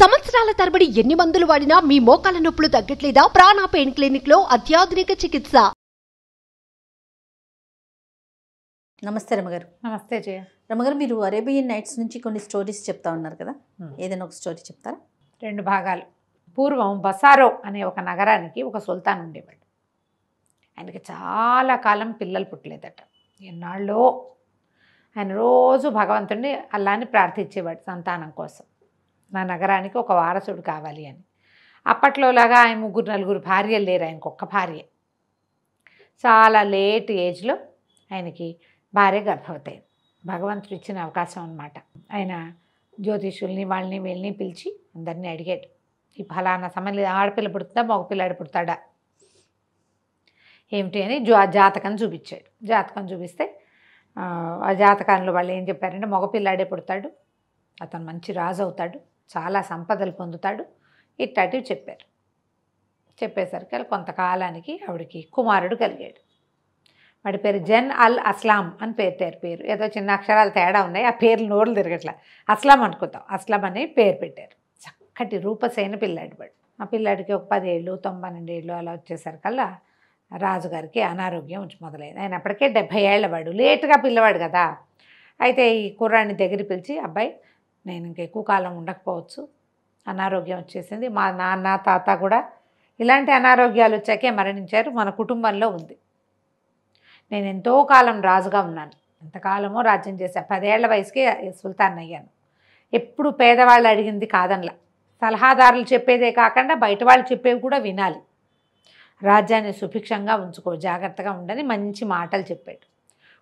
సంవత్సరాల తరబడి ఎన్ని మందులు వాడినా మీ మోకాల నొప్పులు తగ్గట్లేదా? ప్రాణ పెయిన్ క్లినిక్ లో అత్యాధునిక చికిత్స. నమస్తే రమగారు. నమస్తే జయ. రమగారు, మీరు అరేబియన్ నైట్స్ నుంచి కొన్ని స్టోరీస్ చెప్తా ఉన్నారు కదా, ఏదైనా ఒక స్టోరీ చెప్తారా? 2 భాగాలు. పూర్వం బసారో అనే ఒక నగరానికి ఒక సుల్తాన్ ఉండేవాడు. ఆయనకి చాలా కాలం పిల్లలు పుట్టలేదట. ఎన్నాళ్ళో ఆయన రోజు భగవంతుడిని అల్లాని ప్రార్థించేవాడు సంతానం కోసం. నా నగరానికి ఒక వారసుడు కావాలి అని. అప్పట్లోలాగా ఆయన 3-4 భార్యలు లేరు, ఆయనకు ఒక్క భార్య. చాలా లేట్ ఏజ్లో ఆయనకి భార్య గర్భవతి అయింది. భగవంతుడు ఇచ్చిన అవకాశం అన్నమాట. ఆయన జ్యోతిషుల్ని వాళ్ళని వీళ్ళని పిలిచి అందరినీ అడిగాడు, ఈ ఫలానా సమయంలో ఆడపిల్ల పుడుతుందా మగపిల్లాడు పుడతాడా ఏమిటి అని జాతకం చూపించాడు. జాతకం చూపిస్తే ఆ జాతకంలో వాళ్ళు ఏం చెప్పారంటే మగపిల్లాడే పుడతాడు, అతను మంచి రాజు అవుతాడు, చాలా సంపదలు పొందుతాడు, ఇట్లాంటివి చెప్పారు. చెప్పేసరికి అది కొంతకాలానికి ఆవిడకి కుమారుడు కలిగాడు. వాడి పేరు జన్ అల్ అస్లాం అని పేరు. ఏదో చిన్న అక్షరాలు తేడా ఉన్నాయి, ఆ పేర్లు నోరులు తిరగట్లా. అస్లాం అనుకుందాం, అస్లాం అనే పేరు పెట్టారు. చక్కటి రూపసైన పిల్లాడు వాడు. ఆ పిల్లాడికి ఒక 10 ఏళ్ళు 92 ఏళ్ళు అలా వచ్చేసరికల్లా రాజుగారికి అనారోగ్యం మొదలైంది. ఆయన అప్పటికే 70 ఏళ్ళ వాడు, లేటుగా పిల్లవాడు కదా. అయితే ఈ కుర్రాడిని దగ్గర పిలిచి, అబ్బాయి నేను ఇంక ఎక్కువ కాలం ఉండకపోవచ్చు, అనారోగ్యం వచ్చేసింది, మా నాన్న తాత కూడా ఇలాంటి అనారోగ్యాలు వచ్చాకే మరణించారు, మన కుటుంబంలో ఉంది. నేను ఎంతో కాలం రాజుగా ఉన్నాను, ఎంతకాలమో రాజ్యం చేశాను, 10 ఏళ్ల వయసుకి సుల్తాన్ అయ్యాను. ఎప్పుడు పేదవాళ్ళు అడిగింది కాదనలా, సలహాదారులు చెప్పేదే కాకుండా బయట వాళ్ళు చెప్పేవి కూడా వినాలి, రాజ్యాన్ని సుభిక్షంగా ఉంచుకో, జాగ్రత్తగా ఉండని మంచి మాటలు చెప్పాడు.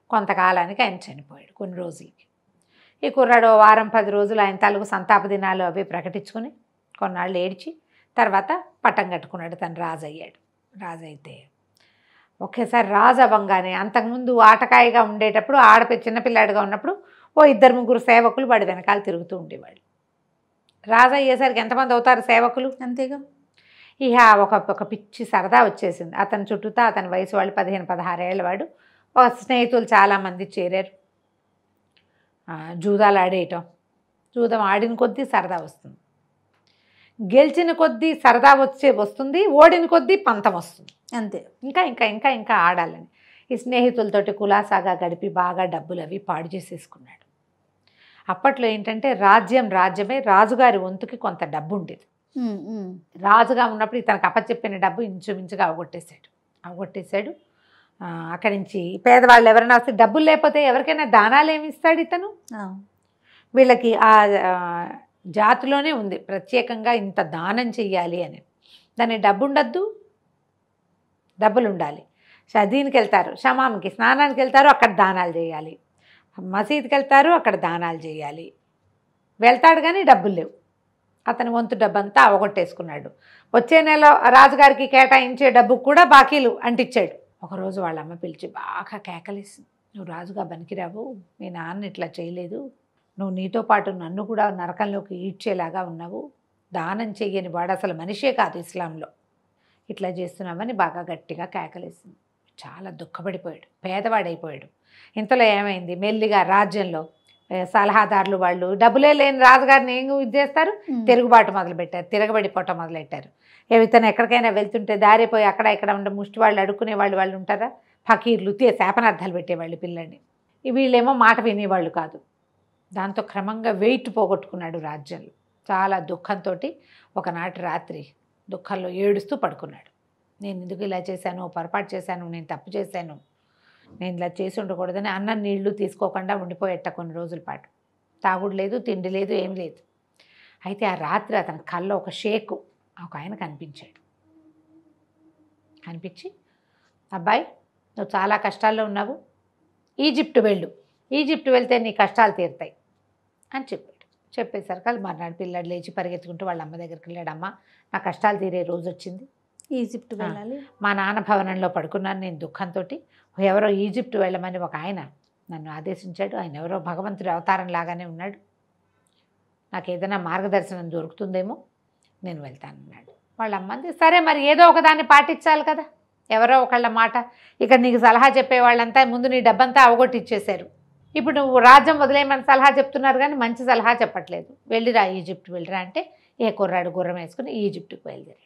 కొంతకాలానికి ఆయన చనిపోయాడు. కొన్ని రోజులకి ఈ కుర్రాడు వారం 10 రోజులు ఆయన తాలూకు సంతాప దినాలు అవి ప్రకటించుకొని కొన్నాళ్ళు ఏడ్చి తర్వాత పట్టం కట్టుకున్నాడు, తను రాజు అయ్యాడు. రాజు అయితే ఒకేసారి రాజు అవ్వంగానే, అంతకుముందు ఆటకాయిగా ఉండేటప్పుడు చిన్నపిల్లాడిగా ఉన్నప్పుడు 2-3 సేవకులు వాడి వెనకాల తిరుగుతూ ఉండేవాళ్ళు. రాజు అయ్యేసరికి ఎంతమంది అవుతారు సేవకులు? అంతేగా. ఇక ఒక పిచ్చి సరదా వచ్చేసింది అతని చుట్టూతా. అతని వయసు వాళ్ళు 15-16 ఏళ్ళ వాడు. ఒక స్నేహితులు చాలామంది చేరారు. జూదాలు ఆడేయటం, జూదం ఆడిన కొద్దీ సరదా వస్తుంది, గెలిచిన కొద్దీ సరదా వస్తుంది, ఓడిన కొద్దీ పంతం వస్తుంది. అంతే. ఇంకా ఇంకా ఇంకా ఇంకా ఆడాలని ఈ స్నేహితులతోటి కులాసాగా గడిపి బాగా డబ్బులు అవి పాడు చేసేసుకున్నాడు. అప్పట్లో ఏంటంటే రాజ్యమే, రాజుగారి వంతుకి కొంత డబ్బు ఉండేది. రాజుగా ఉన్నప్పుడు ఇతనికి అప్పచెప్పిన డబ్బు ఇంచుమించుగా అవగొట్టేశాడు. అక్కడి నుంచి పేదవాళ్ళు ఎవరైనా వస్తే డబ్బులు లేకపోతే ఎవరికైనా దానాలు ఏమి ఇస్తాడు ఇతను? వీళ్ళకి ఆ జాతిలోనే ఉంది ప్రత్యేకంగా ఇంత దానం చెయ్యాలి అని. దాని డబ్బు ఉండద్దు, డబ్బులు ఉండాలి. షదీన్కి వెళ్తారు, షమాంకి స్నానానికి వెళ్తారు, అక్కడ దానాలు చేయాలి. మసీద్కి వెళ్తారు, అక్కడ దానాలు చేయాలి. వెళ్తాడు కానీ డబ్బులు లేవు. అతని వంతు డబ్బంతా అవగొట్టేసుకున్నాడు. వచ్చే నెల రాజుగారికి కేటాయించే డబ్బు కూడా బాకీలు అంటించాడు. ఒకరోజు వాళ్ళ అమ్మ పిలిచి బాగా కేకలేసింది, నువ్వు రాజుగా పనికిరావు, మీ నాన్న ఇట్లా చేయలేదు, నువ్వు నీతో పాటు నన్ను కూడా నరకంలోకి ఈడ్చేలాగా ఉన్నావు, దానం చెయ్యని వాడు అసలు మనిషే కాదు ఇస్లాంలో, ఇట్లా చేస్తున్నామని బాగా గట్టిగా కేకలేసింది. చాలా దుఃఖపడిపోయాడు, పేదవాడైపోయాడు. ఇంతలో ఏమైంది, మెల్లిగా రాజ్యంలో సలహాదారులు వాళ్ళు డబ్బులే లేని రాజుగారిని ఏం ఇది చేస్తారు, తిరుగుబాటు మొదలుపెట్టారు, తిరగబడిపోవటం మొదలెట్టారు. ఇతను ఎక్కడికైనా వెళ్తుంటే దారిపోయి అక్కడ ఇక్కడ ఉండే ముష్టి వాళ్ళు అడుక్కునే వాళ్ళు ఉంటారా, ఫకీర్లు శాపనార్థాలు పెట్టేవాళ్ళు పిల్లల్ని. వీళ్ళేమో మాట వినేవాళ్ళు కాదు. దాంతో క్రమంగా వెయిట్ పోగొట్టుకున్నాడు రాజ్యంలో. చాలా దుఃఖంతో ఒకనాటి రాత్రి దుఃఖంలో ఏడుస్తూ పడుకున్నాడు. నేను ఎందుకు ఇలా చేశాను, పొరపాటు చేశాను, నేను తప్పు చేశాను, నేను ఇలా చేసి ఉండకూడదని అన్నం నీళ్లు తీసుకోకుండా ఉండిపోయేట కొన్ని రోజుల పాటు. తాగుడు లేదు, తిండి లేదు, ఏం లేదు. అయితే ఆ రాత్రి అతని కల్లో ఒక షేకు ఒక ఆయన కనిపించి, అబ్బాయి నువ్వు చాలా కష్టాల్లో ఉన్నావు, ఈజిప్ట్ వెళ్తే నీ కష్టాలు తీరుతాయి అని చెప్పాడు. చెప్పేసరికి వాళ్ళు మర్నాడు పిల్లాడు లేచి పరిగెత్తుకుంటూ వాళ్ళ అమ్మ దగ్గరికి వెళ్ళాడు. అమ్మ, నా కష్టాలు తీరే రోజు వచ్చింది, ఈజిప్ట్ వెళ్ళాలి, మా నాన్న భవనంలో పడుకున్నాను నేను దుఃఖంతో, ఎవరో ఈజిప్ట్ వెళ్ళమని ఒక ఆయన నన్ను ఆదేశించాడు, ఆయన ఎవరో భగవంతుడి అవతారం లాగానే ఉన్నాడు, నాకు ఏదైనా మార్గదర్శనం దొరుకుతుందేమో, నేను వెళ్తానన్నాడు. వాళ్ళ అమ్మంది సరే మరి ఏదో ఒకదాన్ని పాటించాలి కదా, ఎవరో ఒకళ్ళ మాట. ఇక నీకు సలహా చెప్పేవాళ్ళంతా ముందు నీ డబ్బంతా అవగొట్టిచ్చేశారు, ఇప్పుడు నువ్వు రాజ్యం వదిలేయమని సలహా చెప్తున్నారు కానీ మంచి సలహా చెప్పట్లేదు, వెళ్ళిరా ఈజిప్ట్ వెళ్ళిరా అంటే ఏ కుర్రాడు గుర్రం వేసుకుని ఈజిప్టుకు బయలుదేరాడు.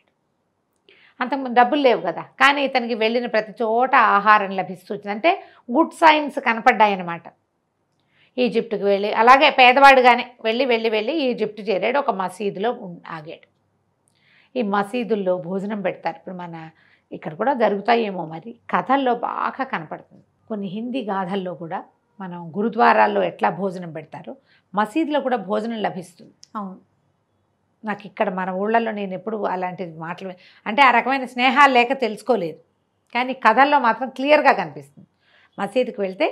అంతకుముందు డబ్బులు లేవు కదా, కానీ ఇతనికి వెళ్ళిన ప్రతి చోట ఆహారం లభిస్తుంది. అంటే గుడ్ సైన్స్ కనపడ్డాయన్నమాట. ఈజిప్టుకు వెళ్ళి అలాగే పేదవాడుగానే వెళ్ళి ఈజిప్టు చేరాడు. ఒక మసీదులో ఆగాడు. ఈ మసీదుల్లో భోజనం పెడతారు. ఇప్పుడు మన ఇక్కడ కూడా జరుగుతాయేమో మరి, కథల్లో బాగా కనపడుతుంది. కొన్ని హిందీ గాథల్లో కూడా మనం గురుద్వారాల్లో ఎట్లా భోజనం పెడతారో మసీదులో కూడా భోజనం లభిస్తుంది. అవును. నాకు ఇక్కడ మన ఊళ్ళల్లో నేను ఎప్పుడు అలాంటి మాటలు అంటే ఆ రకమైన స్నేహాలు లేక తెలుసుకోలేదు, కానీ కథల్లో మాత్రం క్లియర్గా కనిపిస్తుంది. మసీదుకి వెళ్తే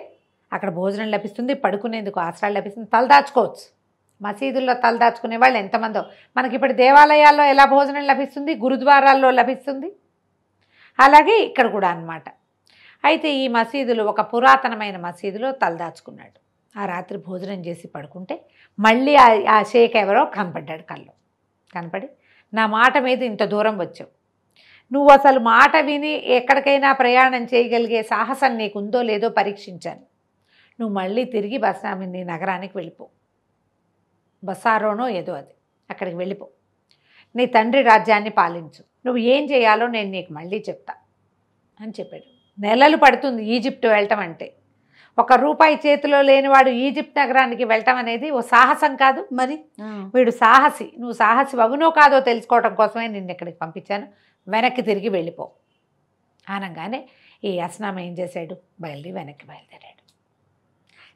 అక్కడ భోజనం లభిస్తుంది, పడుకునేందుకు ఆశ్రయాలు లభిస్తుంది, తలదాచుకోవచ్చు. మసీదుల్లో తలదాచుకునే వాళ్ళు ఎంతమందో. మనకి ఇప్పుడు దేవాలయాల్లో ఎలా భోజనం లభిస్తుంది, గురుద్వారాల్లో లభిస్తుంది, అలాగే ఇక్కడ కూడా అన్నమాట. అయితే ఈ మసీదులో ఒక పురాతనమైన మసీదులో తలదాచుకున్నాడు. ఆ రాత్రి భోజనం చేసి పడుకుంటే మళ్ళీ ఆ షేక్ ఎవరో కనపడ్డాడు. కనపడి, నా మాట మీద ఇంత దూరం వచ్చావు, నువ్వు అసలు మాట విని ఎక్కడికైనా ప్రయాణం చేయగలిగే సాహసం నీకుందో లేదో పరీక్షించాను. నువ్వు మళ్ళీ తిరిగి నీ నగరానికి వెళ్ళిపో, బసారోనో ఏదో అది, అక్కడికి వెళ్ళిపో, నీ తండ్రి రాజ్యాన్ని పాలించు, నువ్వు ఏం చేయాలో నేను నీకు మళ్ళీ చెప్తా అని చెప్పాడు. నెలలు పడుతుంది ఈజిప్ట్ వెళ్ళటం అంటే. ₹1 చేతిలో లేనివాడు ఈజిప్ట్ నగరానికి వెళ్ళటం అనేది ఓ సాహసం కాదు మరి. వీడు సాహసి. నువ్వు సాహసి అవునో కాదో తెలుసుకోవడం కోసమే నిన్ను ఇక్కడికి పంపించాను, వెనక్కి తిరిగి వెళ్ళిపో అనగానే ఈ అస్నామ ఏం చేశాడు, వెనక్కి బయలుదేరాడు.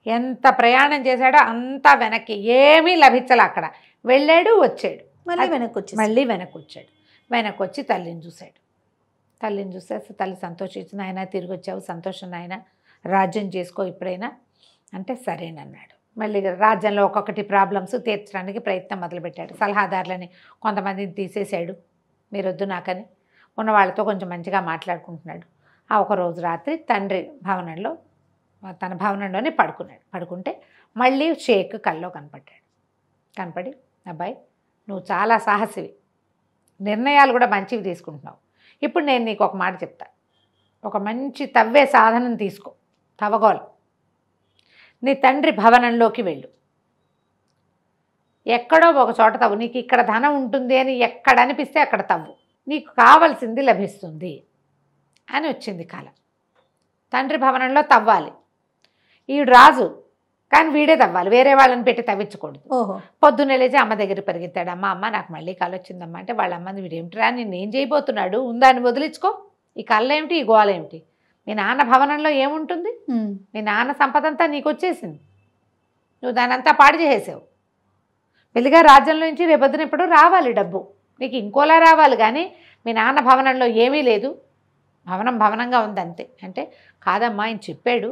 ఎంత ప్రయాణం చేశాడో అంతా వెనక్కి, ఏమీ లభించాలి. అక్కడ వెళ్ళాడు, వచ్చాడు, మళ్ళీ వెనక్కి వచ్చాడు. వెనక్కి వచ్చి తల్లిని చూశాడు. తల్లిని చూస్తే తల్లి సంతోషించింది. ఆయన తిరిగి వచ్చావు, సంతోషం నాయన, రాజ్యం చేసుకో ఇప్పుడైనా అంటే సరేనన్నాడు. మళ్ళీ రాజ్యంలో ఒక్కొక్కటి ప్రాబ్లమ్స్ తీర్చడానికి ప్రయత్నం మొదలుపెట్టాడు. సలహాదారులని కొంతమందిని తీసేశాడు, మీరొద్దు నాకని. ఉన్న వాళ్ళతో కొంచెం మంచిగా మాట్లాడుకుంటున్నాడు. ఆ ఒకరోజు రాత్రి తండ్రి భవనంలో, తన భవనంలోనే పడుకుంటే మళ్ళీ షేక్ కల్లో కనపడి, అబ్బాయి నువ్వు చాలా సాహసివి, నిర్ణయాలు కూడా మంచివి తీసుకుంటున్నావు. ఇప్పుడు నేను నీకు ఒక మాట చెప్తా, ఒక మంచి తవ్వే సాధనం తీసుకో, తవ్వగోలు. నీ తండ్రి భవనంలోకి వెళ్ళు, ఎక్కడో ఒక చోట తవ్వు, నీకు ఇక్కడ ధనం ఉంటుంది అని ఎక్కడ అనిపిస్తే అక్కడ తవ్వు, నీకు కావలసింది లభిస్తుంది అని వచ్చింది కాలం. తండ్రి భవనంలో తవ్వాలి. ఈడు రాజు, కానీ వీడే తవ్వాలి, వేరే వాళ్ళని పెట్టి తవ్వించకూడదు. పొద్దున్నే లేచి అమ్మ దగ్గర పరిగెత్తాడు. అమ్మ నాకు మళ్ళీ కళ వచ్చిందమ్మా అంటే, వాళ్ళ అమ్మని వీడేమిటిరా నిన్నేం చేయబోతున్నాడు, ఉందాన్ని వదిలించుకో, ఈ కళ్ళ ఏమిటి, ఈ గోల ఏమిటి, మీ నాన్న భవనంలో ఏముంటుంది, మీ నాన్న సంపదంతా నీకు వచ్చేసింది, నువ్వు దానంతా పాడు చేసేసావు. పెళ్ళిగా రాజ్యంలో నుంచి రేపొద్దున ఎప్పుడు రావాలి డబ్బు, నీకు ఇంకోలా రావాలి, కానీ మీ నాన్న భవనంలో ఏమీ లేదు, భవనంగా ఉందంతే అంటే. కాదమ్మా ఆయన చెప్పాడు,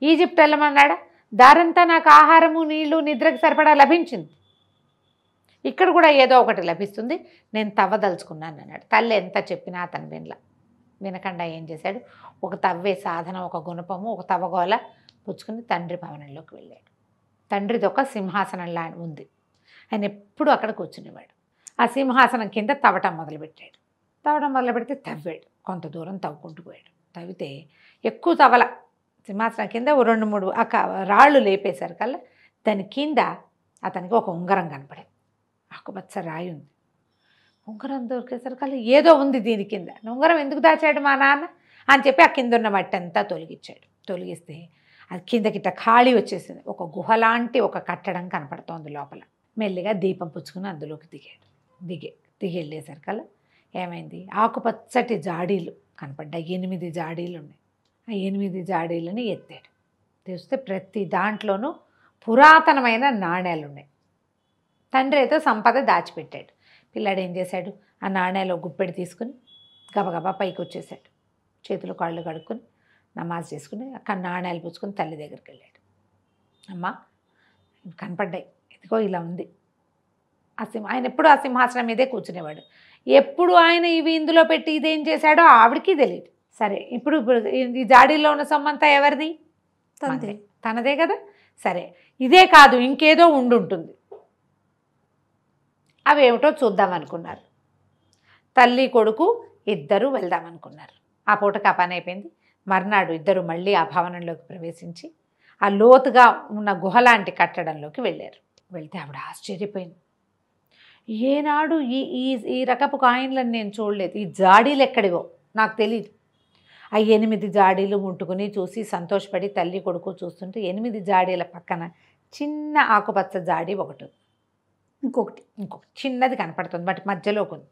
ఈజిప్ట్ వెళ్ళమన్నాడా, దారంతా నాకు ఆహారము నీళ్లు నిద్రకు సరిపడా లభించింది, ఇక్కడ కూడా ఏదో ఒకటి లభిస్తుంది, నేను తవ్వదలుచుకున్నాను అన్నాడు. తల్లి ఎంత చెప్పినా అతను వినకుండా ఏం చేశాడు, ఒక తవ్వే సాధనం, ఒక గుణపము, ఒక తవ్వగోల పుచ్చుకుని తండ్రి భవనంలోకి వెళ్ళాడు. తండ్రిది ఒక సింహాసనంలా ఉంది, ఆయన ఎప్పుడు అక్కడ కూర్చునేవాడు. ఆ సింహాసనం కింద తవ్వటం మొదలుపెట్టాడు. మొదలుపెడితే తవ్వాడు, కొంత దూరం తవ్వుకుంటూ పోయాడు. తవ్వితే ఎక్కువ తవ్వల, సింహాసనం కింద 2-3 రాళ్ళు లేపేశారు కల్లా దాని కింద అతనికి ఒక ఉంగరం కనపడింది. ఆకుపచ్చ రాయి ఉంది. ఉంగరం దొరికేసరికల్లా ఏదో ఉంది దీని కింద. ఉంగరం ఎందుకు దాచాడు మా నాన్న అని చెప్పి ఆ కింద ఉన్న మట్టి అంతా తొలగించాడు. తొలగిస్తే అది కిందకిట ఖాళీ వచ్చేసింది. ఒక గుహలాంటి ఒక కట్టడం కనపడుతోంది లోపల. మెల్లిగా దీపం పుచ్చుకుని అందులోకి దిగి వెళ్ళేసరికల్లా ఏమైంది, ఆకుపచ్చటి జాడీలు కనపడ్డాయి. 8 జాడీలు ఉన్నాయి. ఆ 8 జాడీలని ఎత్తాడు. తెస్తే ప్రతి దాంట్లోనూ పురాతనమైన నాణేలు ఉన్నాయి. తండ్రి అయితే సంపద దాచిపెట్టాడు. పిల్లాడు ఏం చేశాడు, ఆ నాణేలు గుప్పెడి తీసుకుని గబగబా పైకి వచ్చేసాడు. చేతులు కాళ్ళు కడుక్కొని నమాజ్ చేసుకుని అక్కడ నాణేలు పుచ్చుకొని తల్లి దగ్గరికి వెళ్ళాడు. అమ్మ కనపడ్డాయి, ఇదిగో ఇలా ఉంది. ఆయన ఎప్పుడు ఆ సింహాసనం మీదే కూర్చునేవాడు. ఎప్పుడు ఆయన ఇవి ఇందులో పెట్టి ఇదేం చేశాడో ఆవిడికి తెలియదు. సరే, ఇప్పుడు ఈ జాడీలో ఉన్న సొమ్మంతా ఎవరిది, తనదే కదా. సరే, ఇదే కాదు ఇంకేదో ఉండుంటుంది, అవేమిటో చూద్దామనుకున్నారు. తల్లి కొడుకు ఇద్దరు వెళ్దామనుకున్నారు. ఆ పూటకు ఆ పని అయిపోయింది. మర్నాడు ఇద్దరు మళ్ళీ ఆ భవనంలోకి ప్రవేశించి ఆ లోతుగా ఉన్న గుహలాంటి కట్టడంలోకి వెళ్ళారు. వెళ్తే ఆవిడ ఆశ్చర్యపోయింది. ఏనాడు ఈ ఈ ఈ రకపు కాయిన్లను నేను చూడలేదు. ఈ జాడీలు ఎక్కడివో నాకు తెలియదు. ఆ 8 జాడీలు ముట్టుకుని చూసి సంతోషపడి తల్లి కొడుకు చూస్తుంటే 8 జాడీల పక్కన చిన్న ఆకుపచ్చ జాడీ ఒకటి, ఇంకొకటి చిన్నది కనపడుతుంది. వాటి మధ్యలో ఉంది.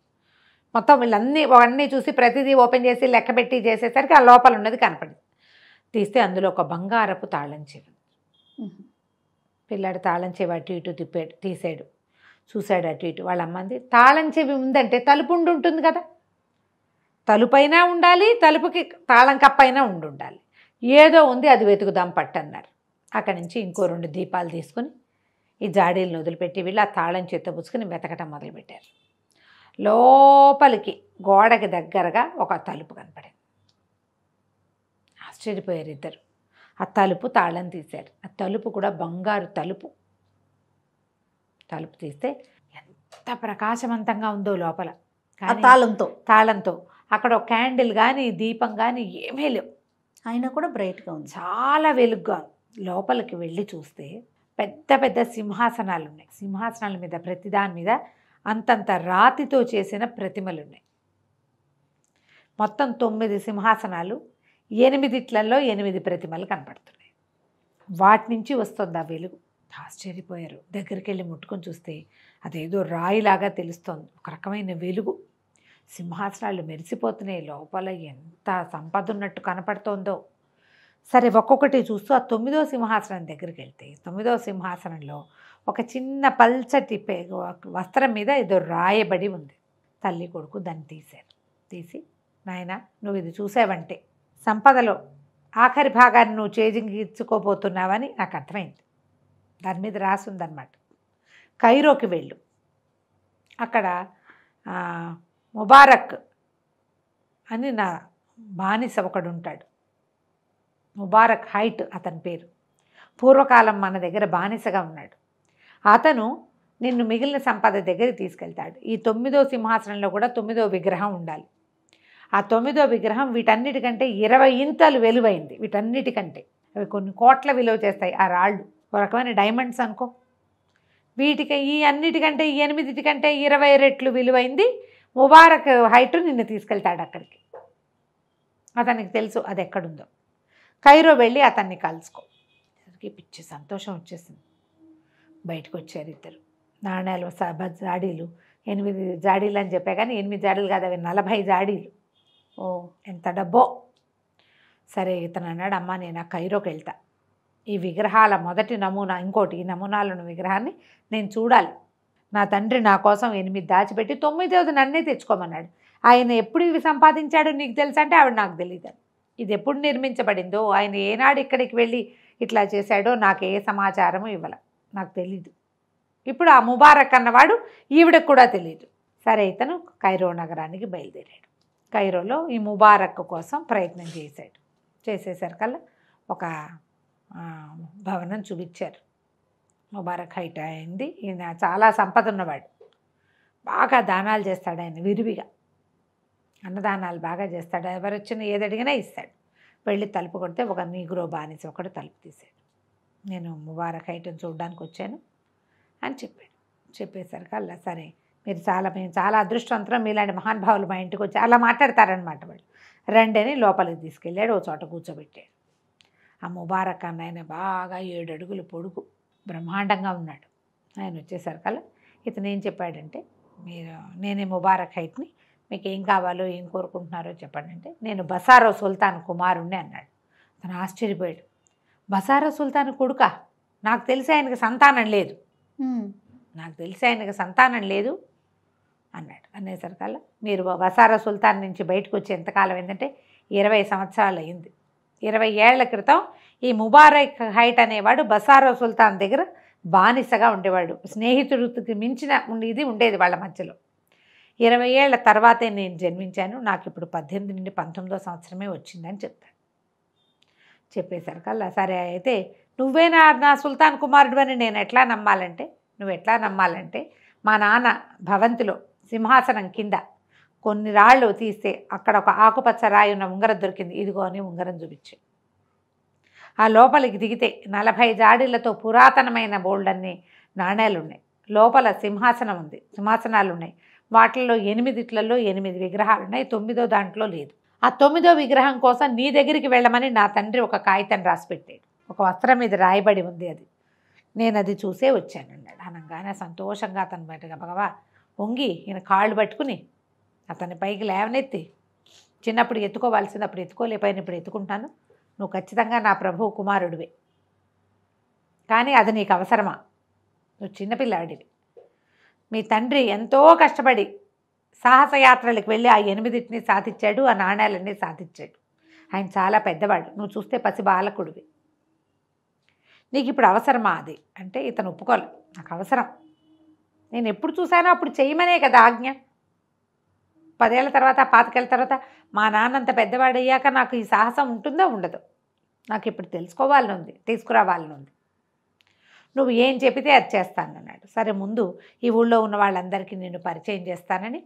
మొత్తం వీళ్ళన్నీ చూసి ప్రతిదీ ఓపెన్ చేసి లెక్కబెట్టి చేసేసరికి ఆ లోపల ఉన్నది కనపడింది. తీస్తే అందులో ఒక బంగారపు తాళం చెవి. పిల్లాడు తాళం చెవి అటు ఇటు తిప్పాడు, తీసాడు, చూశాడు అటు ఇటు. వాళ్ళ అమ్మంది, తాళం చెవి ఉందంటే తలుపు ఉంటుంది కదా, తలుపైనా ఉండాలి, తలుపుకి తాళం కప్పైనా ఉండాలి, ఏదో ఉంది, అది వెతుకుదాం పట్టన్నారు. అక్కడి నుంచి ఇంకో 2 దీపాలు తీసుకుని ఈ జాడీలను వదిలిపెట్టి వీళ్ళు ఆ తాళం చేతబుచ్చుకుని వెతకటం మొదలుపెట్టారు. లోపలికి గోడకి దగ్గరగా ఒక తలుపు కనపడింది. ఆశ్చర్యపోయారు ఇద్దరు. ఆ తలుపు తాళం తీశారు. ఆ తలుపు కూడా బంగారు తలుపు. తలుపు తీస్తే ఎంత ప్రకాశవంతంగా ఉందో లోపల, తాళంతో అక్కడ ఒక క్యాండిల్ కానీ దీపం కానీ ఏమీ లేవు. అయినా కూడా బ్రైట్గా ఉంది, చాలా వెలుగుగా. లోపలికి వెళ్ళి చూస్తే పెద్ద పెద్ద సింహాసనాలు ఉన్నాయి. సింహాసనాల మీద ప్రతిదాని మీద అంతంత రాతితో చేసిన ప్రతిమలు ఉన్నాయి. మొత్తం 9 సింహాసనాలు, 8 8 ప్రతిమలు కనపడుతున్నాయి. వాటి నుంచి వస్తుంది ఆ వెలుగు. ఆశ్చర్యపోయారు. దగ్గరికి వెళ్ళి ముట్టుకొని చూస్తే అదేదో రాయిలాగా తెలుస్తోంది. ఒక రకమైన వెలుగు. సింహాసనాలు మెరిసిపోతున్నాయి. లోపల ఎంత సంపద ఉన్నట్టు కనపడుతోందో. సరే ఒక్కొక్కటి చూస్తూ ఆ 9వ సింహాసనం దగ్గరికి వెళ్తే 9వ సింహాసనంలో ఒక చిన్న పల్చటి వస్త్రం మీద ఏదో రాయబడి ఉంది. తల్లి కొడుకు దాన్ని తీశారు. తీసి, నాయన నువ్వు ఇది చూసావంటే సంపదలో ఆఖరి భాగాన్ని నువ్వు చేజించుకోబోతున్నావని నాకు అర్థమైంది. దాని మీద రాసుందన్నమాట. కైరోకి వెళ్ళు, అక్కడ ముబారక్ అని నా బానిస ఒకడు ఉంటాడు. ముబారక్ హైట్ అతని పేరు. పూర్వకాలం మన దగ్గర బానిసగా ఉన్నాడు. అతను నిన్ను మిగిలిన సంపద దగ్గరికి తీసుకెళ్తాడు. ఈ 9వ సింహాసనంలో కూడా 9వ విగ్రహం ఉండాలి. ఆ 9వ విగ్రహం వీటన్నిటికంటే 20 ఇంతలు విలువైంది. వీటన్నిటికంటే అవి కొన్ని కోట్ల విలువ చేస్తాయి. ఆ రాళ్ళు ఒక రకమైన డైమండ్స్ అనుకో. వీటికి ఈ అన్నిటికంటే 8 కంటే 20 రెట్లు విలువైంది. ముబారక్ హైట్ నిన్ను తీసుకెళ్తాడు అక్కడికి. అతనికి తెలుసు అది ఎక్కడుందో. కైరో వెళ్ళి అతన్ని కలుసుకో. పిచ్చి సంతోషం వచ్చేసింది. బయటకు వచ్చారు ఇద్దరు. నాణ్యాలు జాడీలు 8 జాడీలు అని చెప్పా కానీ 8 జాడీలు కాదు, అవి 40 జాడీలు. ఓ ఎంత డబ్బో. సరే ఇతను అన్నాడు, అమ్మ నేను ఆ కైరోకి వెళ్తా. ఈ విగ్రహాల మొదటి నమూనా, ఇంకోటి ఈ నమూనాలను విగ్రహాన్ని నేను చూడాలి. నా తండ్రి నా కోసం 8 దాచిపెట్టి 9వది నన్నే తెచ్చుకోమన్నాడు. ఆయన ఎప్పుడు ఇవి సంపాదించాడో నీకు తెలుసా అంటే ఆవిడ నాకు తెలియదు. ఇది ఎప్పుడు నిర్మించబడిందో, ఆయన ఏనాడు ఇక్కడికి వెళ్ళి ఇట్లా చేశాడో నాకు ఏ సమాచారము ఇవ్వాల, నాకు తెలీదు. ఇప్పుడు ఆ ముబారక్ అన్నవాడు ఈవిడకు కూడా తెలియదు. సరే ఇతను కైరో నగరానికి బయలుదేరాడు. కైరోలో ఈ ముబారక్ కోసం ప్రయత్నం చేశాడు. చేసేసరికల్లా ఒక భవనం చూపించారు. ముబారక్ హైట్ అయింది. ఈయన చాలా సంపద ఉన్నవాడు. బాగా దానాలు చేస్తాడు ఆయన, విరివిగా అన్నదానాలు బాగా చేస్తాడు. ఎవరు వచ్చినా ఏది అడిగినా ఇస్తాడు. వెళ్ళి తలుపు కొడితే ఒక నీగ్రో బానిస ఒకడు తలుపు తీశాడు. నేను ముబారక్ హైట్ని చూడడానికి వచ్చాను అని చెప్పాడు. చెప్పేసరికల్లా సరే మేము చాలా అదృష్టవంతులం, మీలాంటి మహానుభావులు మా ఇంటికి వచ్చి అలా మాట్లాడతారనమాట వాళ్ళు. రండని లోపలికి తీసుకెళ్ళాడు. ఓ చోట కూర్చోబెట్టాడు. ఆ ముబారక్ అన్న ఆయన బాగా 7 అడుగులు పొడుగు, బ్రహ్మాండంగా ఉన్నాడు. ఆయన వచ్చేసరికల్లా ఇతను ఏం చెప్పాడంటే, నేనే ముబారక్ హైట్ని, మీకు ఏం కావాలో ఏం కోరుకుంటున్నారో చెప్పండి అంటే, నేను బసారో సుల్తాన్ కుమారుణ్ణి అన్నాడు. అతను ఆశ్చర్యపోయాడు. బసారో సుల్తాన్ కొడుకా? నాకు తెలిసి ఆయనకి సంతానం లేదు, అన్నాడు. అనేసరికల్లా మీరు బసారో సుల్తాన్ నుంచి బయటకు వచ్చి ఎంతకాలం ఏంటంటే 20 సంవత్సరాలు అయింది. 20 ఏళ్ల క్రితం ఈ ముబారక్ హైట్ అనేవాడు బసారో సుల్తాన్ దగ్గర బానిసగా ఉండేవాడు. స్నేహితుడికి మించిన ఇది ఉండేది వాళ్ళ మధ్యలో. 20 ఏళ్ల తర్వాతే నేను జన్మించాను. నాకు ఇప్పుడు 18 నుండి 19వ సంవత్సరమే వచ్చిందని చెప్తాడు. చెప్పేసరికల్లా సరే అయితే నువ్వే నా సుల్తాన్ కుమారుడు అని నేను ఎట్లా నమ్మాలంటే, మా నాన్న భవంతిలో సింహాసనం కింద కొన్ని రాళ్ళు తీస్తే అక్కడ ఒక ఆకుపచ్చ రాయి ఉన్న ఉంగరం దొరికింది. ఇదిగో అని ఉంగరం చూపించి ఆ లోపలికి దిగితే 40 జాడీలతో పురాతనమైన బోల్డన్ని నాణేలు ఉన్నాయి. లోపల సింహాసనం ఉంది, సింహాసనాలు ఉన్నాయి. వాటిల్లో 8 విగ్రహాలు ఉన్నాయి, 9వ దాంట్లో లేదు. ఆ 9వ విగ్రహం కోసం నీ దగ్గరికి వెళ్ళమని నా తండ్రి ఒక కాగితం రాసి పెట్టాడు. ఒక వస్త్రం మీద రాయబడి ఉంది అది. నేను అది చూసే వచ్చానన్నాడు. అనగానే సంతోషంగా అతను బయటగా భగవా వంగి ఈయన కాళ్ళు పట్టుకుని అతని పైకి లేవనెత్తి, చిన్నప్పుడు ఎత్తుకోవాల్సింది అప్పుడు ఎత్తుకోలేకపోయిన ఇప్పుడు ఎత్తుకుంటాను, నువ్వు ఖచ్చితంగా నా ప్రభువు కుమారుడివే, కానీ అది నీకు అవసరమా? నువ్వు చిన్నపిల్లాడివి. మీ తండ్రి ఎంతో కష్టపడి సాహసయాత్రలకు వెళ్ళి ఆ 8 సాధించాడు, ఆ నాణ్యాలన్నీ సాధించాడు. ఆయన చాలా పెద్దవాడు, నువ్వు చూస్తే పసి బాలకుడివి, నీకు ఇప్పుడు అవసరమా అది అంటే ఇతను ఒప్పుకోలే. నాకు అవసరం, నేను ఎప్పుడు చూశానో అప్పుడు చేయమనే కదా ఆజ్ఞ. 10 ఏళ్ళ తర్వాత 25 ఏళ్ళ తర్వాత మా నాన్నంత పెద్దవాడయ్యాక నాకు ఈ సాహసం ఉంటుందో ఉండదో, నాకు ఇప్పుడు తెలుసుకోవాలని ఉంది, తీసుకురావాలని ఉంది. నువ్వు ఏం చెబితే అది చేస్తానన్నాడు. సరే ముందు ఈ ఊళ్ళో ఉన్న వాళ్ళందరికీ నేను పరిచయం చేస్తానని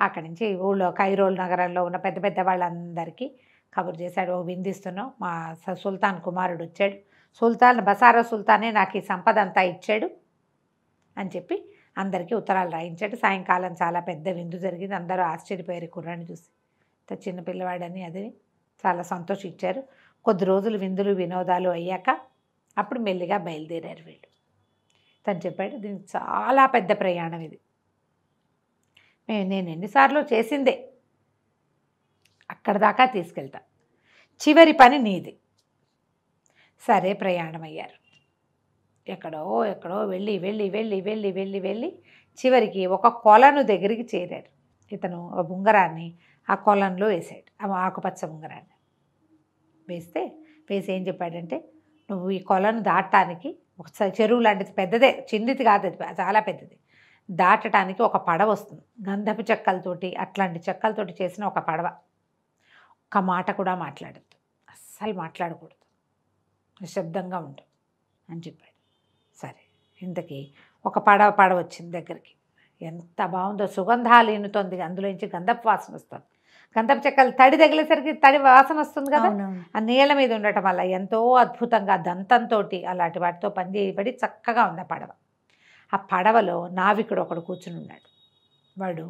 అక్కడి నుంచి ఈ ఊళ్ళో కైరోల్ నగరంలో ఉన్న పెద్ద పెద్ద వాళ్ళందరికీ కబురు చేశాడు. ఓ విందిస్తున్నావు, మా సుల్తాన్ కుమారుడు వచ్చాడు, సుల్తాన్ బసారా సుల్తానే నాకు ఈ సంపద అంతా ఇచ్చాడు అని చెప్పి అందరికీ ఉత్తరాలు రాయించాడు. సాయంకాలం చాలా పెద్ద విందు జరిగింది. అందరూ ఆశ్చర్యపోయారు కుర్రాన్ని చూసి, చిన్న పిల్లవాడని. అది చాలా సంతోషించారు. కొద్ది రోజులు విందులు వినోదాలు అయ్యాక అప్పుడు మెల్లిగా బయలుదేరారు వీళ్ళు. తను చెప్పాడు, దీనికి చాలా పెద్ద ప్రయాణం ఇది, నేను ఎన్నిసార్లు చేసిందే, అక్కడ దాకా తీసుకెళ్తా, చివరి పని నీది. సరే ప్రయాణం అయ్యారు. ఎక్కడో ఎక్కడో వెళ్ళి వెళ్ళి వెళ్ళి వెళ్ళి వెళ్ళి వెళ్ళి చివరికి ఒక కొలను దగ్గరికి చేరారు. ఇతను ఉంగరాన్ని ఆ కొలంలో వేసాడు, ఆ ఆకుపచ్చ ఉంగరాన్ని వేసి ఏం చెప్పాడంటే, నువ్వు ఈ కొలను దాటడానికి ఒక చెరువు లాంటిది, పెద్దదే, చిన్నది కాదు, అది చాలా పెద్దది, దాటడానికి ఒక పడవ వస్తుంది, గంధపు చెక్కలతోటి అట్లాంటి చెక్కలతోటి చేసిన ఒక పడవ. ఒక్క మాట కూడా మాట్లాడద్దు, అస్సలు మాట్లాడకూడదు, నిశ్శబ్దంగా ఉంటుంది అని చెప్పాడు. సరే ఇంతకీ ఒక పడవ వచ్చింది దగ్గరికి. ఎంత బాగుందో, సుగంధాలు ఈనుతోంది, అందులోంచి గంధపు వాసన వస్తుంది. గంధపు చెక్కలు తడి తగిలేసరికి తడి వాసన వస్తుంది కదా, ఆ నీళ్ళ మీద ఉండటం వల్ల ఎంతో అద్భుతంగా దంతంతో అలాంటి వాటితో పని చేయబడి చక్కగా ఉంది ఆ పడవ. ఆ పడవలో నావికుడు ఒకడు కూర్చుని ఉన్నాడు. వాడు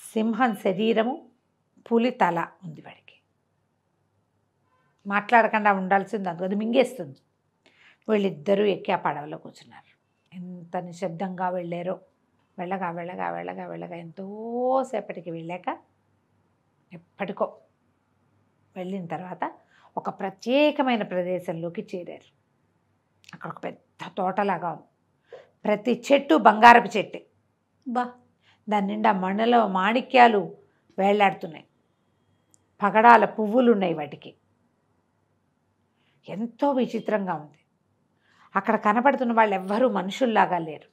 సింహం శరీరము, పులి తల ఉంది వాడికి. మాట్లాడకుండా ఉండాల్సింది, అది మింగేస్తుంది. వీళ్ళిద్దరూ ఎక్కి ఆ పడవలో కూర్చున్నారు. ఎంత నిశ్శబ్దంగా వెళ్ళారో. వెళ్ళగా వెళ్ళగా వెళ్ళగా వెళ్ళగా ఎంతోసేపటికి వెళ్ళాక ఎప్పటికో వెళ్ళిన తర్వాత ఒక ప్రత్యేకమైన ప్రదేశంలోకి చేరారు. అక్కడ ఒక పెద్ద తోటలాగా ఉంది. ప్రతి చెట్టు బంగారపు చెట్టే, దాని నిండా మణిలో మాణిక్యాలు వేళ్లాడుతున్నాయి, పగడాల పువ్వులు ఉన్నాయి వాటికి. ఎంతో విచిత్రంగా ఉంది. అక్కడ కనపడుతున్న వాళ్ళు ఎవ్వరూ మనుషుల్లాగా లేరు,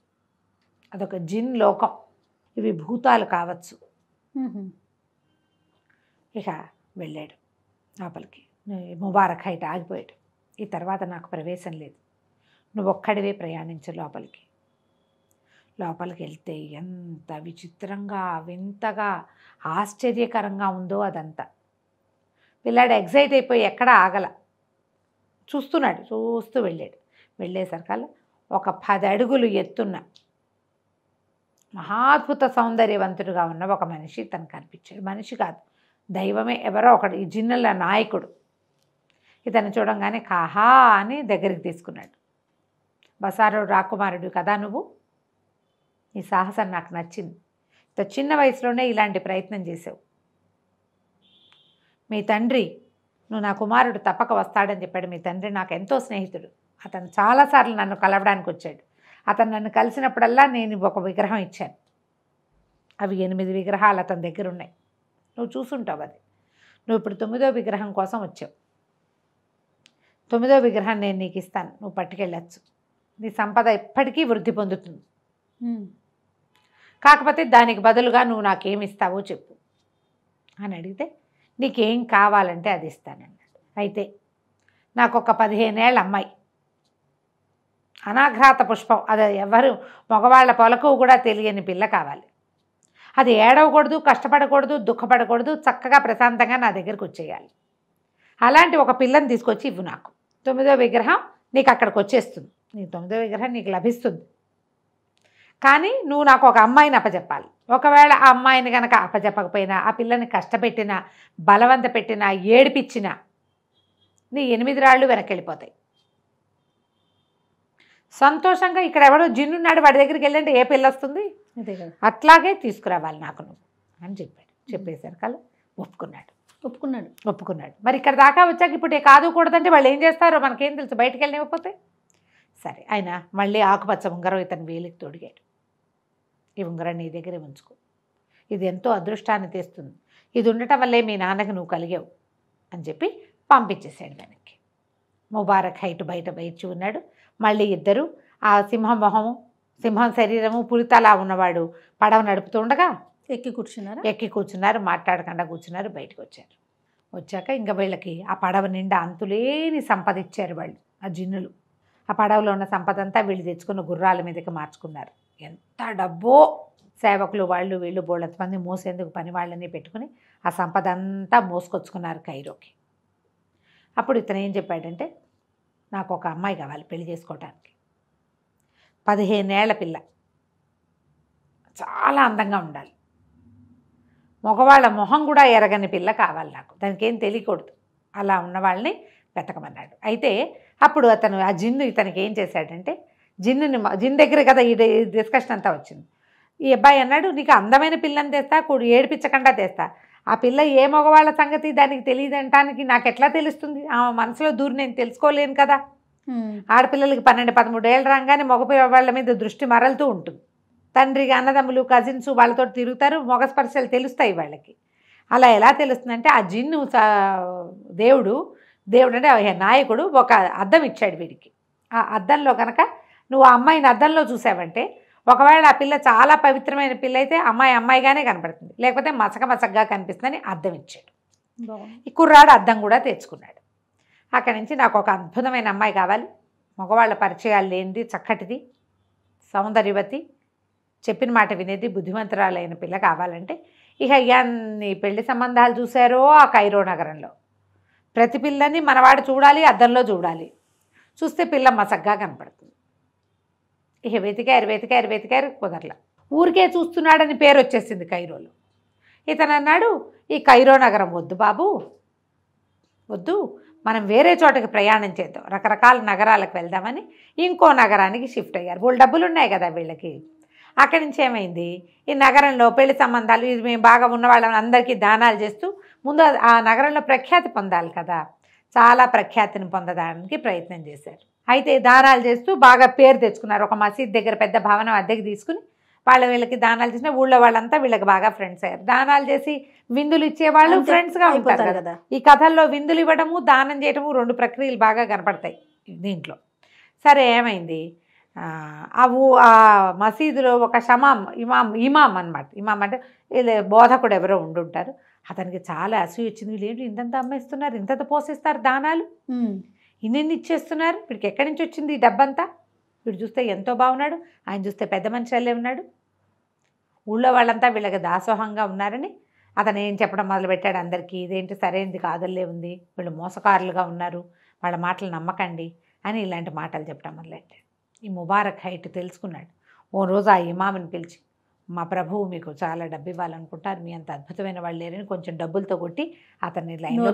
అదొక జిన్ లోకం. ఇవి భూతాలు కావచ్చు. ఇక వెళ్ళాడు లోపలికి. ముబారక్ హైట్ ఆగిపోయాడు. ఈ తర్వాత నాకు ప్రవేశం లేదు, నువ్వు ఒక్కడివే ప్రయాణించు లోపలికి. లోపలికి వెళ్తే ఎంత విచిత్రంగా, వింతగా, ఆశ్చర్యకరంగా ఉందో అదంతా. పిల్లాడు ఎగ్జైట్ అయిపోయి ఎక్కడ ఆగల, చూస్తున్నాడు, చూస్తూ వెళ్ళాడు. వెళ్ళేసరికల్లా ఒక 10 అడుగులు ఎత్తున్న మహాద్భుత సౌందర్యవంతుడుగా ఉన్న ఒక మనిషి తనకు కనిపించాడు. మనిషి కాదు, దైవమే, ఎవరో ఒకడు, ఈ జిన్నుల నాయకుడు. ఇతను చూడంగానే కాహా అని దగ్గరికి తీసుకున్నాడు. బసారో రాకుమారుడు కదా నువ్వు, ఈ సాహసం నాకు నచ్చింది, ఇంత చిన్న వయసులోనే ఇలాంటి ప్రయత్నం చేసావు. మీ తండ్రి, నువ్వు నా కుమారుడు తప్పక వస్తాడని చెప్పాడు. మీ తండ్రి నాకు ఎంతో స్నేహితుడు, అతను చాలాసార్లు నన్ను కలవడానికి వచ్చాడు. అతను నన్ను కలిసినప్పుడల్లా నేను ఒక విగ్రహం ఇచ్చాను. అవి 8 విగ్రహాలు అతని దగ్గర ఉన్నాయి, నువ్వు చూసుంటావు అది. నువ్వు ఇప్పుడు 9వ విగ్రహం కోసం వచ్చావు. 9వ విగ్రహం నేను నీకు ఇస్తాను, నువ్వు పట్టుకెళ్ళచ్చు. నీ సంపద ఎప్పటికీ వృద్ధి పొందుతుంది. కాకపోతే దానికి బదులుగా నువ్వు నాకేమి ఇస్తావో చెప్పు అని అడిగితే, నీకేం కావాలంటే అది ఇస్తానన్నాడు. అయితే నాకు ఒక 15 ఏళ్ళ అమ్మాయి, అనాఘ్రాత పుష్పం, అది ఎవరు మగవాళ్ళ పొలకు కూడా తెలియని పిల్ల కావాలి. అది ఏడవకూడదు, కష్టపడకూడదు, దుఃఖపడకూడదు, చక్కగా ప్రశాంతంగా నా దగ్గరికి వచ్చేయాలి. అలాంటి ఒక పిల్లని తీసుకొచ్చి ఇవ్వు నాకు. 9వ విగ్రహం నీకు అక్కడికి వచ్చేస్తుంది, నీ 9వ విగ్రహం నీకు లభిస్తుంది. కానీ నువ్వు నాకు ఒక అమ్మాయిని అప్పచెప్పాలి. ఒకవేళ ఆ అమ్మాయిని కనుక అప్పచెప్పకపోయినా, ఆ పిల్లని కష్టపెట్టినా, బలవంత పెట్టినా, ఏడిపించినా నీ 8 రాళ్ళు వెనక్కి వెళ్ళిపోతాయి. సంతోషంగా ఇక్కడ ఎవడో జిన్నున్నాడు వాడి దగ్గరికి వెళ్ళంటే ఏ పిల్ల వస్తుంది? అదే కదా. అట్లాగే తీసుకురావాలి నాకు నువ్వు అని చెప్పాడు. చెప్పేశారు కల్లా ఒప్పుకున్నాడు. మరి ఇక్కడ దాకా వచ్చాక ఇప్పుడు కాదు కూడదంటే వాళ్ళు ఏం చేస్తారో మనకేం తెలుసు, బయటికి వెళ్ళనివ్వకపోతే. సరే ఆయన మళ్ళీ ఆకుపచ్చ ఉంగరం ఇతను వేలికి తొడిగాడు. ఈ ఉంగరం నీ దగ్గరే ఉంచుకో, ఇది ఎంతో అదృష్టాన్ని తెస్తుంది, ఇది ఉండటం వల్లే మీ నాన్నకి నువ్వు కలిగావు అని చెప్పి పంపించేశాడు వెనక్కి. ముబారక్ హైట్ బయట బయచి ఉన్నాడు. మళ్ళీ ఇద్దరు ఆ సింహం మొహము, సింహం శరీరము, పులితలా ఉన్నవాడు పడవ నడుపుతుండగా ఎక్కి కూర్చున్నారు, మాట్లాడకుండా కూర్చున్నారు. బయటకు వచ్చాక ఇంకా వీళ్ళకి ఆ పడవ నిండా అంతులేని సంపద ఇచ్చారు వాళ్ళు, ఆ జిన్నులు. ఆ పడవలో ఉన్న సంపద అంతా వీళ్ళు తెచ్చుకున్న గుర్రాల మీదకి మార్చుకున్నారు. ఎంత డబ్బో! సేవకులు వాళ్ళు వీళ్ళు బోళ్ళంత మంది మోసేందుకు పని వాళ్ళని పెట్టుకుని ఆ సంపద అంతా మోసుకొచ్చుకున్నారు కైరోకి. అప్పుడు ఇతను ఏం చెప్పాడంటే, నాకు ఒక అమ్మాయి కావాలి పెళ్లి చేసుకోవటానికి, 15 ఏళ్ల పిల్ల, చాలా అందంగా ఉండాలి, మగవాళ్ళ మొహం కూడా ఎరగని పిల్ల కావాలి నాకు, దానికి ఏం తెలియకూడదు, అలా ఉన్న వాళ్ళని వెతకమన్నాడు. అయితే అప్పుడు అతను ఆ జిన్ను ఇతనికి ఏం చేశాడంటే, జిన్ దగ్గర కదా ఈ డిస్కషన్ అంతా వచ్చింది. ఈ అబ్బాయి అన్నాడు, నీకు అందమైన పిల్లని తెస్తా, ఏడిపించకుండా తెస్తా, ఆ పిల్ల ఏ మగవాళ్ళ సంగతి దానికి తెలియదు అంటానికి నాకు ఎట్లా తెలుస్తుంది? ఆ మనసులో దూరి నేను తెలుసుకోలేను కదా. ఆడపిల్లలకి 12-13 ఏళ్ళు రాగానే మగపిల్లవాళ్ళ మీద దృష్టి మరలుతూ ఉంటుంది. తండ్రికి అన్నదమ్ములు కజిన్స్ వాళ్ళతో తిరుగుతారు, మగ స్పర్శలు తెలుస్తాయి వాళ్ళకి. అలా ఎలా తెలుస్తుందంటే, ఆ జిన్ను దేవుడు అంటే నాయకుడు ఒక అద్దం ఇచ్చాడు వీడికి. ఆ అద్దంలో కనుక నువ్వు ఆ అమ్మాయిని అద్దంలో చూసావంటే, ఒకవేళ ఆ పిల్ల చాలా పవిత్రమైన పిల్ల అయితే అమ్మాయిగానే కనపడుతుంది, లేకపోతే మసకగా కనిపిస్తుందని అద్దం ఇచ్చాడు. ఈ కుర్రాడు అద్దం కూడా తెచ్చుకున్నాడు. అక్కడి నుంచి నాకు ఒక అద్భుతమైన అమ్మాయి కావాలి, మగవాళ్ళ పరిచయాలు లేనిది, చక్కటిది, సౌందర్యవతి, చెప్పిన మాట వినేది, బుద్ధిమంతురాలైన పిల్ల కావాలంటే ఇక ఎన్ని పెళ్లి సంబంధాలు చూశారో ఆ కైరో నగరంలో. ప్రతి పిల్లని మనవాడు చూడాలి, అద్దంలో చూడాలి, చూస్తే పిల్ల మసగ్గా కనపడుతుంది. ఇక వెతికారు కుదరలా. ఊరికే చూస్తున్నాడని పేరు వచ్చేసింది కైరోలో. ఇతను అన్నాడు, ఈ కైరో నగరం వద్దు బాబు, వద్దు, మనం వేరే చోటకి ప్రయాణం చేద్దాం, రకరకాల నగరాలకు వెళ్దామని ఇంకో నగరానికి షిఫ్ట్ అయ్యారు. వాళ్ళు డబ్బులు ఉన్నాయి కదా వీళ్ళకి. అక్కడి నుంచి ఏమైంది, ఈ నగరంలో పెళ్లి సంబంధాలు, ఇది మేము బాగా ఉన్న వాళ్ళని అందరికీ దానాలు చేస్తూ ముందు ఆ నగరంలో ప్రఖ్యాతి పొందాలి కదా, చాలా ప్రఖ్యాతిని పొందడానికి ప్రయత్నం చేశారు. అయితే దానాలు చేస్తూ బాగా పేరు తెచ్చుకున్నారు. ఒక మసీద్ దగ్గర పెద్ద భవనం అద్దెకి తీసుకుని వీళ్ళకి దానాలు చేసిన ఊళ్ళో వాళ్ళంతా వీళ్ళకి బాగా ఫ్రెండ్స్ అయ్యారు. దానాలు చేసి విందులు ఇచ్చేవాళ్ళు ఫ్రెండ్స్గా ఉంటారు కదా. ఈ కథల్లో విందులు ఇవ్వడము, దానం చేయడము 2 ప్రక్రియలు బాగా కనపడతాయి దీంట్లో. సరే ఏమైంది, ఆ మసీదులో ఒక ఇమాం అనమాట. ఇమాం అంటే బోధకుడు ఎవరో ఉండుంటారు. అతనికి చాలా అసూయ వచ్చింది, వీళ్ళు ఏంటి ఇంతంత అమ్మేస్తున్నారు, ఇంతంత పోసేస్తారు దానాలు, ఇన్ని ఇచ్చేస్తున్నారు, వీడికి ఎక్కడి నుంచి వచ్చింది ఈ డబ్బంతా, వీడు చూస్తే ఎంతో బాగున్నాడు, ఆయన చూస్తే పెద్ద మనిషిలే ఉన్నాడు, ఊళ్ళో వాళ్ళంతా వీళ్ళకి దాసోహంగా ఉన్నారని అతను ఏం చెప్పడం మొదలుపెట్టాడు అందరికీ, ఇదేంటి సరైనది కాదల్లే ఉంది, వీళ్ళు మోసకారులుగా ఉన్నారు, వాళ్ళ మాటలు నమ్మకండి అని ఇలాంటి మాటలు చెప్పడం మొదలెట్టాడు. ఈ ముబారక్ హైట్ తెలుసుకున్నాడు. ఓ రోజు ఆ ఇమాముని పిలిచి, మా ప్రభువు మీకు చాలా డబ్బు ఇవ్వాలనుకుంటారు, మీ అంత అద్భుతమైన వాళ్ళు లేరని కొంచెం డబ్బులతో కొట్టి అతన్ని లైన్లో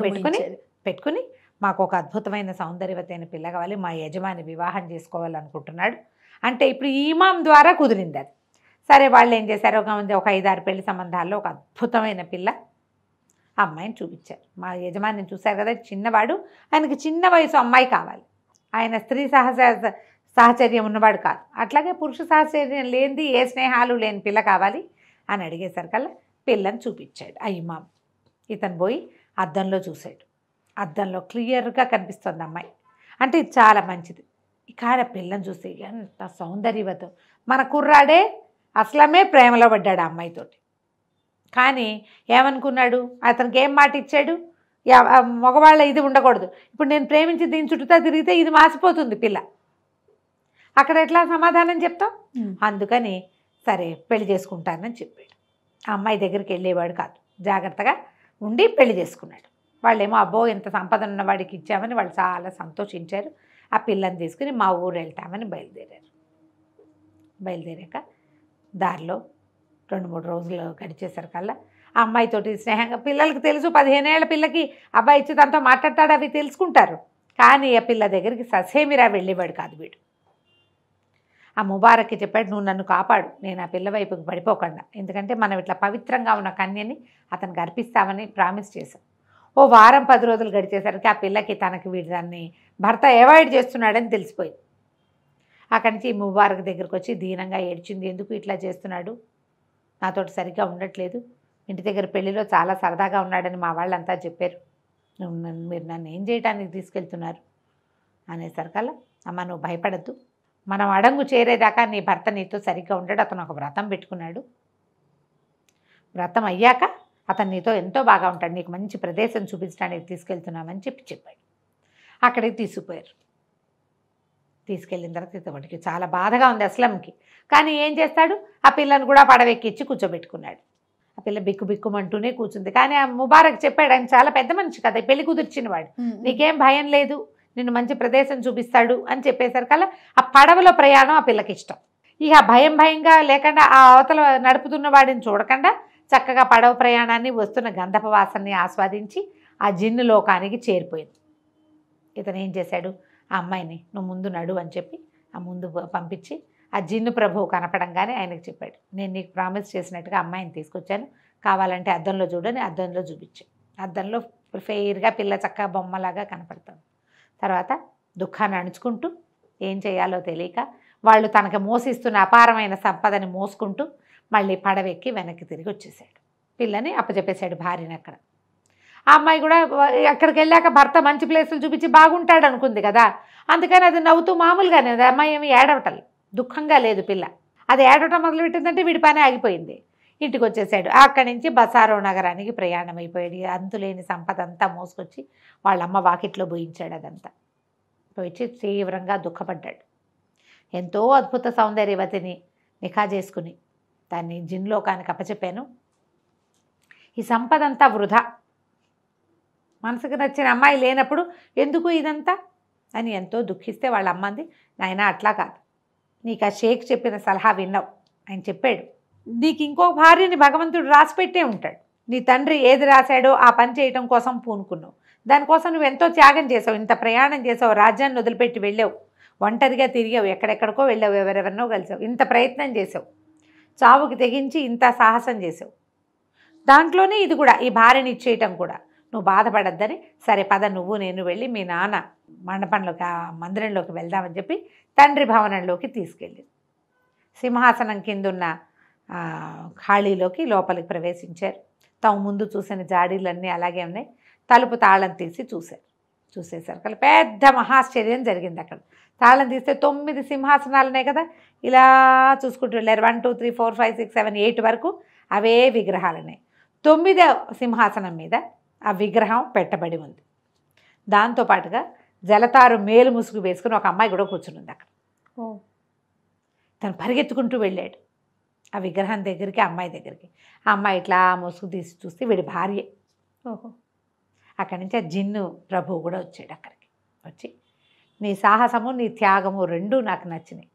పెట్టుకుని మాకు ఒక అద్భుతమైన సౌందర్యవతి అయిన పిల్ల కావాలి, మా యజమాని వివాహం చేసుకోవాలనుకుంటున్నాడు అంటే ఇప్పుడు ఈ ఇమాం ద్వారా కుదిరింది అది. సరే వాళ్ళు ఏం చేశారు, ఒక 5-6 పెళ్లి సంబంధాల్లో ఒక అద్భుతమైన పిల్ల అమ్మాయిని చూపించారు. మా యజమానిని చూశారు కదా, చిన్నవాడు, ఆయనకి చిన్న వయసు అమ్మాయి కావాలి, ఆయన స్త్రీ సహచర్యం ఉన్నవాడు కాదు, అట్లాగే పురుష సహచర్యం లేనిది, ఏ స్నేహాలు లేని పిల్ల కావాలి అని అడిగేసరికల్లా పిల్లని చూపించాడు ఆ ఇమాం. ఇతను పోయి అద్దంలో చూశాడు. అద్దంలో క్లియర్గా కనిపిస్తుంది అమ్మాయి, అంటే ఇది చాలా మంచిది. ఇక పిల్లని చూస్తే ఎంత సౌందర్యవతో, మన కుర్రాడే అసలమే ప్రేమలో పడ్డాడు ఆ అమ్మాయితోటి. కానీ ఏమనుకున్నాడు, అతనికి ఏం మాట ఇచ్చాడు, మగవాళ్ళ ఇది ఉండకూడదు, ఇప్పుడు నేను ప్రేమించి దీని చుట్టూతా తిరిగితే ఇది మాసిపోతుంది పిల్ల, అక్కడ ఎట్లా సమాధానం చెప్తాం, అందుకని సరే పెళ్లి చేసుకుంటానని చెప్పాడు. ఆ అమ్మాయి దగ్గరికి వెళ్ళేవాడు కాదు, జాగ్రత్తగా ఉండి పెళ్లి చేసుకున్నాడు. వాళ్ళేమో అబ్బో ఇంత సంపద ఉన్న వాడికి ఇచ్చామని వాళ్ళు చాలా సంతోషించారు. ఆ పిల్లని తీసుకుని మా ఊరు వెళ్తామని బయలుదేరాక దారిలో 2-3 రోజులు గడిచేసరికల్లా ఆ అమ్మాయితోటి స్నేహంగా, పిల్లలకి తెలుసు 15 ఏళ్ల పిల్లకి అబ్బాయి ఇచ్చి తనతో మాట్లాడతాడు, అవి తెలుసుకుంటారు. కానీ ఆ పిల్ల దగ్గరికి ససేమిరా వెళ్ళేవాడు కాదు వీడు. ఆ ముబారక్కి చెప్పాడు, నువ్వు నన్ను కాపాడు, నేను ఆ పిల్ల వైపుకి పడిపోకుండా, ఎందుకంటే మనం ఇట్లా పవిత్రంగా ఉన్న కన్యని అతనికి అర్పిస్తామని ప్రామిస్ చేశాం. ఓ వారం 10 రోజులు గడిచేసరికి ఆ పిల్లకి తనకి వీడు దాన్ని భర్త అవాయిడ్ చేస్తున్నాడని తెలిసిపోయింది. అక్కడి నుంచి ముబారక్ దగ్గరికి వచ్చి దీనంగా ఏడ్చింది, ఎందుకు ఇట్లా చేస్తున్నాడు, నాతోటి సరిగ్గా ఉండట్లేదు, ఇంటి దగ్గర పెళ్లిలో చాలా సరదాగా ఉన్నాడని మా వాళ్ళంతా చెప్పారు, మీరు నన్ను ఏం చేయడానికి తీసుకెళ్తున్నారు అనేసరికల్లా, అమ్మ నువ్వు భయపడద్దు, మనం అడంగు చేరేదాకా నీ భర్త నీతో సరిగ్గా ఉండడు, అతను ఒక వ్రతం పెట్టుకున్నాడు, వ్రతం అయ్యాక అతను నీతో ఎంతో బాగా ఉంటాడు, నీకు మంచి ప్రదేశం చూపించడానికి తీసుకెళ్తున్నామని చెప్పాడు. అక్కడికి తీసుకుపోయారు. తీసుకెళ్ళిన తర్వాత ఇతడికి చాలా బాధగా ఉంది అస్లంకి. కానీ ఏం చేస్తాడు, ఆ పిల్లను కూడా పడవెక్కించి కూర్చోబెట్టుకున్నాడు. ఆ పిల్ల బిక్కు బిక్కుమంటూనే కూర్చుంది. కానీ ఆ ముబారక్ చెప్పాడు, ఆయన చాలా పెద్ద మనిషి కదా, పెళ్లి కుదిర్చినవాడు, నీకేం భయం లేదు, నిన్ను మంచి ప్రదేశం చూపిస్తాడు అని చెప్పేసరికల్లా ఆ పడవలో ప్రయాణం ఆ పిల్లకి ఇష్టం. ఇక భయంగా లేకుండా ఆ అవతల నడుపుతున్న వాడిని చూడకుండా చక్కగా పడవ ప్రయాణాన్ని, వస్తున్న గంధపు వాసనని ఆస్వాదించి ఆ జిన్ను లోకానికి చేరిపోయింది. ఇతను ఏం చేశాడు, ఆ అమ్మాయిని నువ్వు ముందు నడు అని చెప్పి ఆ ముందు పంపించి ఆ జిన్ను ప్రభువు కనపడంగానే ఆయనకు చెప్పాడు, నేను నీకు ప్రామిస్ చేసినట్టుగా అమ్మాయిని తీసుకొచ్చాను, కావాలంటే అద్దంలో చూడని అద్దంలో చూపించాను. అద్దంలో ఫెయిర్గా పిల్ల చక్కగా బొమ్మలాగా కనపడతాడు. తర్వాత దుఃఖాన్ని అణుచుకుంటూ ఏం చేయాలో తెలియక వాళ్ళు తనకు మోసిస్తున్న అపారమైన సంపదని మోసుకుంటూ మళ్ళీ పడవెక్కి వెనక్కి తిరిగి వచ్చేసాడు. పిల్లని అప్పచెప్పేశాడు భార్యని. అక్కడ ఆ అమ్మాయి కూడా అక్కడికి వెళ్ళాక భర్త మంచి ప్లేసులు చూపించి బాగుంటాడు అనుకుంది కదా, అందుకని అది నవ్వుతూ మామూలుగానే, అది అమ్మాయి ఏమి ఏడవటం దుఃఖంగా లేదు పిల్ల. అది ఏడవటం మొదలుపెట్టిందంటే వీడి పని ఆగిపోయింది. ఇంటికి వచ్చేసాడు. అక్కడి నుంచి బసారో నగరానికి ప్రయాణం అయిపోయాడు. అంతులేని సంపద అంతా మోసుకొచ్చి వాళ్ళమ్మ వాకిట్లో పోయించాడు. అదంతా పోయించి తీవ్రంగా దుఃఖపడ్డాడు. ఎంతో అద్భుత సౌందర్యవతిని నిఖా చేసుకుని దాన్ని జిన్లోకానికి అప్పచెప్పాను, ఈ సంపద అంతా వృధా, మనసుకు నచ్చిన అమ్మాయి లేనప్పుడు ఎందుకు ఇదంతా అని ఎంతో దుఃఖిస్తే వాళ్ళ అమ్మంది, నాయన అట్లా కాదు, నీకు ఆ షేక్ చెప్పిన సలహా విన్నావు, ఆయన చెప్పాడు, నీకు ఇంకో భార్యని భగవంతుడు రాసిపెట్టే ఉంటాడు, నీ తండ్రి ఏది రాశాడో ఆ పని చేయటం కోసం పూనుకున్నావు, దానికోసం నువ్వు ఎంతో త్యాగం చేసావు, ఇంత ప్రయాణం చేసావు, రాజ్యాన్ని వదిలిపెట్టి వెళ్ళావు, ఒంటరిగా తిరిగావు, ఎక్కడెక్కడికో వెళ్ళావు, ఎవరెవరినో కలిసావు, ఇంత ప్రయత్నం చేసావు, చావుకి తెగించి ఇంత సాహసం చేసావు, దాంట్లోనే ఇది కూడా, ఈ భార్యని ఇచ్చేయటం కూడా, నువ్వు బాధపడద్దని, సరే పద నువ్వు నేను వెళ్ళి మీ నాన్న మండపంలోకి ఆ మందిరంలోకి వెళ్దామని చెప్పి తండ్రి భవనంలోకి తీసుకెళ్ళి సింహాసనం కిందున్న ఖాళీలోకి లోపలికి ప్రవేశించారు. తాము ముందు చూసిన జాడీలన్నీ అలాగే ఉన్నాయి. తలుపు తాళం తీసి చూసేసరికి పెద్ద మహాశ్చర్యం జరిగింది. అక్కడ తాళం తీస్తే 9 సింహాసనాలు ఉన్నాయి కదా, ఇలా చూసుకుంటూ వెళ్ళారు. 1 2 3 4 5 6 7 8 వరకు అవే విగ్రహాలు ఉన్నాయి. 9వ సింహాసనం మీద ఆ విగ్రహం పెట్టబడి ఉంది. దాంతోపాటుగా జలతారు మేలు ముసుగు వేసుకుని ఒక అమ్మాయి కూడా కూర్చునుంది అక్కడ. తను పరిగెత్తుకుంటూ వెళ్ళాడు ఆ విగ్రహం దగ్గరికి, ఆ అమ్మాయి దగ్గరికి. ఆ అమ్మాయి ఇట్లా ముసుగు తీసి చూస్తే వీడి భార్య. అక్కడి నుంచి ఆ జిన్ను ప్రభువు కూడా వచ్చాడు. అక్కడికి వచ్చి, నీ సాహసము నీ త్యాగము రెండూ నాకు నచ్చినాయి.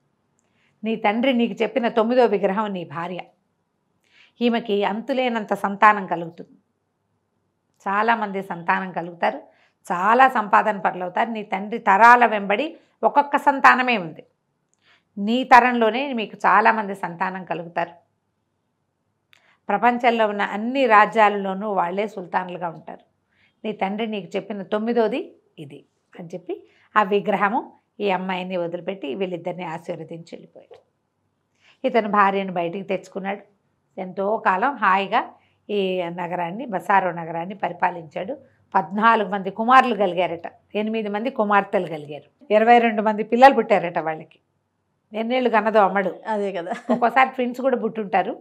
నీ తండ్రి నీకు చెప్పిన 9వ విగ్రహం నీ భార్య. ఈమెకి అంతులేనంత సంతానం కలుగుతుంది, చాలామంది సంతానం కలుగుతారు, చాలా సంపాదన పరులవుతారు. నీ తండ్రి తరాల వెంబడి ఒక్కొక్క సంతానమే ఉంది, నీ తరంలోనే మీకు చాలామంది సంతానం కలుగుతారు. ప్రపంచంలో ఉన్న అన్ని రాజ్యాలలోనూ వాళ్ళే సుల్తాన్లుగా ఉంటారు. నీ తండ్రి నీకు చెప్పిన 9వది ఇది అని చెప్పి ఆ విగ్రహము ఈ అమ్మాయిని వదిలిపెట్టి వీళ్ళిద్దరిని ఆశీర్వదించి వెళ్ళిపోయాడు. ఇతను భార్యను బయటికి తెచ్చుకున్నాడు. ఎంతో కాలం హాయిగా ఈ నగరాన్ని, బసారో నగరాన్ని పరిపాలించాడు. 14 మంది కుమారులు కలిగారట, 8 మంది కుమార్తెలు కలిగారు, 22 మంది పిల్లలు పుట్టారట వాళ్ళకి. ఎన్నేళ్ళు కన్నదో అమ్మడు, అదే కదా, ఒక్కోసారి ట్విన్స్ కూడా పుట్టుంటారు.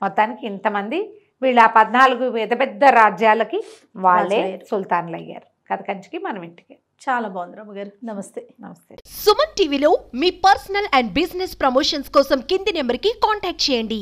మొత్తానికి ఇంతమంది వీళ్ళు ఆ 14 పెద్ద పెద్ద రాజ్యాలకి వాళ్ళే సుల్తాన్లు అయ్యారు. కథ కంచికి మనం ఇంటికి. చాలా బాగుంది రమ్మగారు. నమస్తే. నమస్తే. సుమన్ టీవీలో మీ పర్సనల్ అండ్ బిజినెస్ ప్రమోషన్స్ కోసం కింది నెంబర్కి కాంటాక్ట్ చేయండి.